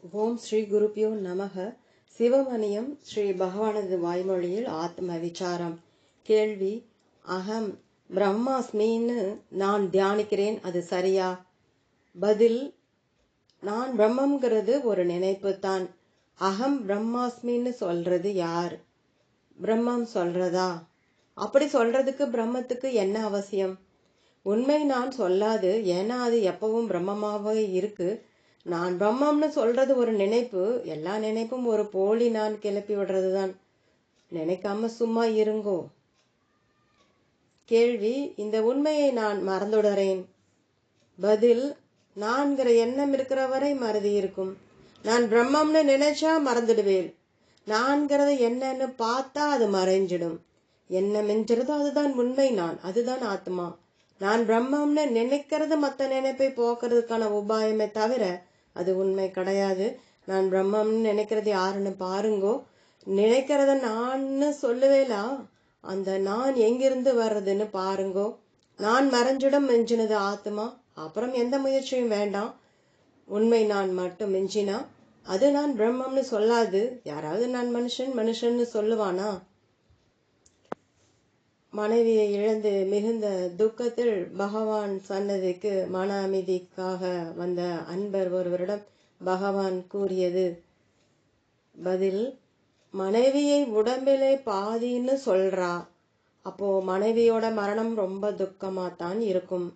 ஓம் ஸ்ரீ குருப்பியோ நமக. சிவமணியம் ஸ்ரீ பகவானது வாய்மொழியில் ஆத்ம விசாரம். கேள்வி: அகம் பிரம்மாஸ்மின்னு நான் தியானிக்கிறேன், அது சரியா? பதில்: நான் பிரம்மங்கிறது ஒரு நினைப்பு தான். அகம் பிரம்மாஸ்மின்னு சொல்றது யார்? பிரம்மம் சொல்றதா? அப்படி சொல்றதுக்கு பிரம்மத்துக்கு என்ன அவசியம்? உண்மை நான் சொல்லாது, ஏன்னா அது எப்பவும் பிரம்மமாவே இருக்கு. நான் பிரம்மம்னு சொல்றது ஒரு நினைப்பு. எல்லா நினைப்பும் ஒரு போலி நான் கிளப்பி விடுறதுதான். நினைக்காம சும்மா இருங்கோ. கேள்வி: இந்த உண்மையை நான் மறந்துடுறேன். பதில்: நான்கிற எண்ணம் இருக்கிற வரை மறதி இருக்கும். நான் பிரம்மம்னு நினைச்சா மறந்துடுவேன். நான்கிறது என்னன்னு பார்த்தா அது மறைஞ்சிடும். என்ன மிஞ்சிறதோ அதுதான் உண்மை நான், அதுதான் ஆத்மா. நான் பிரம்மம்னு நினைக்கிறது மற்ற நினைப்பை போக்குறதுக்கான உபாயமே தவிர அது உண்மை கிடையாது. நான் பிரம்மம்னு நினைக்கிறது யாருன்னு பாருங்கோ. நினைக்கிறத நான் சொல்லுவேலா, அந்த நான் எங்கிருந்து வர்றதுன்னு பாருங்கோ. நான் மறைஞ்சிடம் மிஞ்சினது ஆத்மா. அப்புறம் எந்த முயற்சியும் வேண்டாம். உண்மை நான் மட்டும் மிஞ்சினா அது நான் பிரம்மம்னு சொல்லாது. யாராவது நான் மனுஷன்னு சொல்லுவானா? மனைவியை இழந்து மிகுந்த துக்கத்தில் பகவான் சன்னதிக்கு மன அமைதிக்காக வந்த அன்பர் ஒருவரிடம் பகவான் கூறியது. பதில்: மனைவியை உடம்பிலே பாதின்னு சொல்றா. அப்போ மனைவியோட மரணம் ரொம்ப துக்கமாத்தான் இருக்கும்.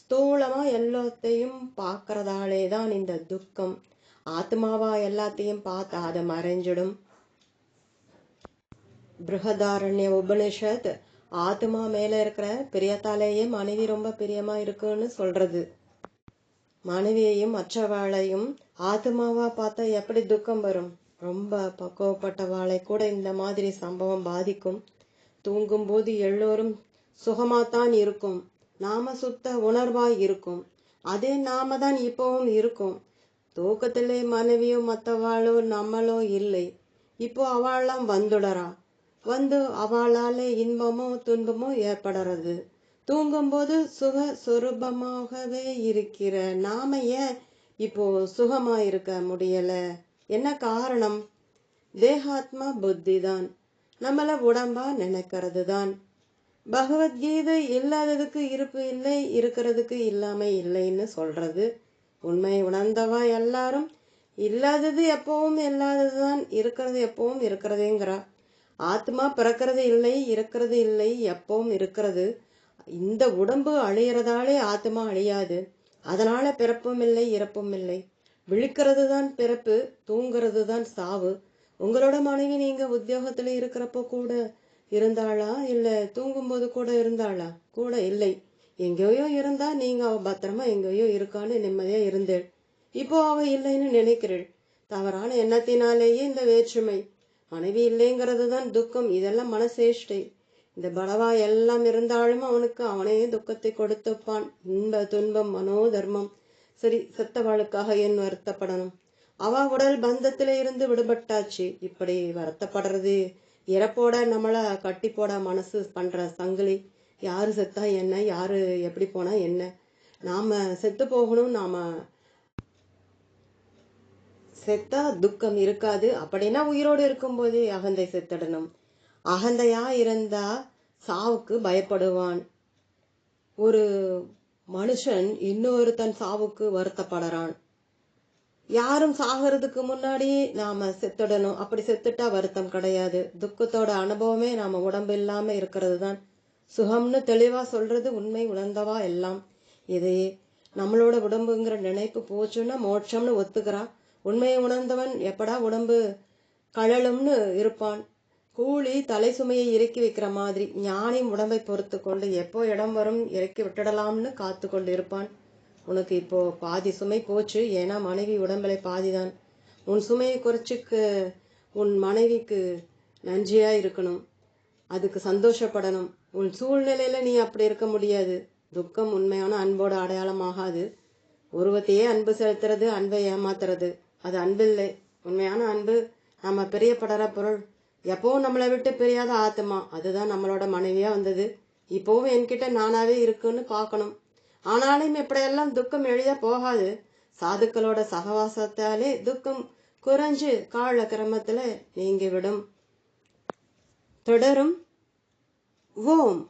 ஸ்தூலமா எல்லாத்தையும் பார்க்கறதாலே தான் இந்த துக்கம். ஆத்மாவா எல்லாத்தையும் பார்த்தா அது மறைஞ்சிடும். பிருஹதாரண்ய உபனிஷத் ஆத்மா மேல இருக்கிற பிரியத்தாலேயே மனைவி ரொம்ப பிரியமா இருக்குன்னு சொல்றது. மனைவியையும் மற்றவாளையும் ஆத்மாவா பார்த்தா எப்படி துக்கம் வரும்? ரொம்ப பக்குவப்பட்டவாளை கூட இந்த மாதிரி சம்பவம் பாதிக்கும். தூங்கும் போது எல்லோரும் சுகமாத்தான் இருக்கும். நாம சுத்த உணர்வாய் இருக்கும். அதே நாம தான் இப்பவும் இருக்கும். தூக்கத்திலே மனைவியோ மற்றவாளோ நம்மளோ இல்லை. இப்போ அவளாம் வந்துடறா. வந்து அவளாலே இன்பமோ துன்பமோ ஏற்படுறது. தூங்கும்போது சுக சொரூபமாகவே இருக்கிற நாம ஏன் இப்போ சுகமா இருக்க முடியல? என்ன காரணம்? தேகாத்மா புத்தி தான். நம்மள உடம்பா நினைக்கிறது தான். பகவத்கீதை இல்லாததுக்கு இருப்பு இல்லை, இருக்கிறதுக்கு இல்லாம இல்லைன்னு சொல்றது. உண்மை உணர்ந்தவா எல்லாரும் இல்லாதது எப்பவும் இல்லாததுதான், இருக்கிறது எப்பவும் இருக்கிறதேங்கிறா. ஆத்மா பிறக்கிறது இல்லை, இருக்கிறது இல்லை, எப்பவும் இருக்கிறது. இந்த உடம்பு அழியறதாலே ஆத்மா அழியாது. அதனால பிறப்பும் இல்லை, இறப்பும் இல்லை. விழிக்கிறது தான் பிறப்பு, தூங்குறது தான் சாவு. உங்களோட மனைவி நீங்க உத்தியோகத்துல இருக்கிறப்போ கூட இருந்தாளா? இல்ல தூங்கும்போது கூட இருந்தாளா? கூட இல்லை. எங்கேயோ இருந்தா நீங்க அவ பத்திரமா எங்கேயோ இருக்கான்னு நிம்மதியா இருந்தேள். இப்போ அவ இல்லைன்னு நினைக்கிறேள். தவறான எண்ணத்தினாலேயே இந்த வேற்றுமை. மனைவி இல்லைங்கிறது தான் துக்கம். இதெல்லாம் மனசேஷ்டை. இந்த பலவா எல்லாம் இருந்தாலும் அவனுக்கு அவனே துக்கத்தை கொடுத்துப்பான். இன்ப துன்பம் மனோதர்மம். சரி, செத்தவாளுக்காக ஏன் வருத்தப்படணும்? அவ உடல் பந்தத்தில இருந்து விடுபட்டாச்சு. இப்படி வருத்தப்படுறது இறப்போட நம்மள கட்டி போட மனசு பண்ற சங்கிலி. யாரு செத்தா என்ன, யாரு எப்படி போனா என்ன? நாம செத்து போகணும். நாம செத்தா துக்கம் இருக்காது. அப்படின்னா உயிரோடு இருக்கும்போதே அகந்தை செத்துடணும். அகந்தையா இருந்தா சாவுக்கு பயப்படுவான். ஒரு மனுஷன் இன்னொருத்தன் சாவுக்கு வருத்தப்படுறான். யாரும் சாகிறதுக்கு முன்னாடி நாம செத்துடணும். அப்படி செத்துட்டா வருத்தம் கிடையாது. துக்கத்தோட அனுபவமே நாம உடம்பு இல்லாம இருக்கிறது தான் சுகம்னு தெளிவா சொல்றது உண்மை உணர்ந்தவா எல்லாம். இதையே நம்மளோட உடம்புங்கிற நினைப்பு போச்சுன்னா மோட்சம்னு ஒத்துக்கிறா. உண்மையை உணர்ந்தவன் எப்படா உடம்பு கழலும்னு இருப்பான். கூலி தலை சுமையை இறக்கி வைக்கிற மாதிரி ஞானி உடம்பை பொறுத்து கொண்டு எப்போ இடம் வரும் இறக்கி விட்டுடலாம்னு காத்து கொண்டு இருப்பான். உனக்கு இப்போ பாதி சுமை போச்சு. ஏன்னா மனைவி உடம்புல பாதிதான். உன் சுமையை குறைச்சுக்கு உன் மனைவிக்கு நன்றியா இருக்கணும். அதுக்கு சந்தோஷப்படணும். உன் சூழ்நிலையில நீ அப்படி இருக்க முடியாது. துக்கம் உண்மையான அன்போட அடையாளம் ஆகாது. உருவத்தையே அன்பு செலுத்துறது அன்பை ஏமாத்துறது. அது அன்பில்லை. உண்மையான அன்பு நம்ம பிரியப்படுற பொருள். எப்பவும் நம்மளை விட்டு பிரியாத ஆத்மா. அதுதான் நம்மளோட மனைவியா வந்தது. இப்பவும் என்கிட்ட நானாவே இருக்குன்னு பார்க்கணும். ஆனாலும் இப்படியெல்லாம் துக்கம் எளிதா போகாது. சாதுக்களோட சகவாசத்தாலே துக்கம் குறைஞ்சு கால கிரமத்துல நீங்கிவிடும். தொடரும். ஓம்.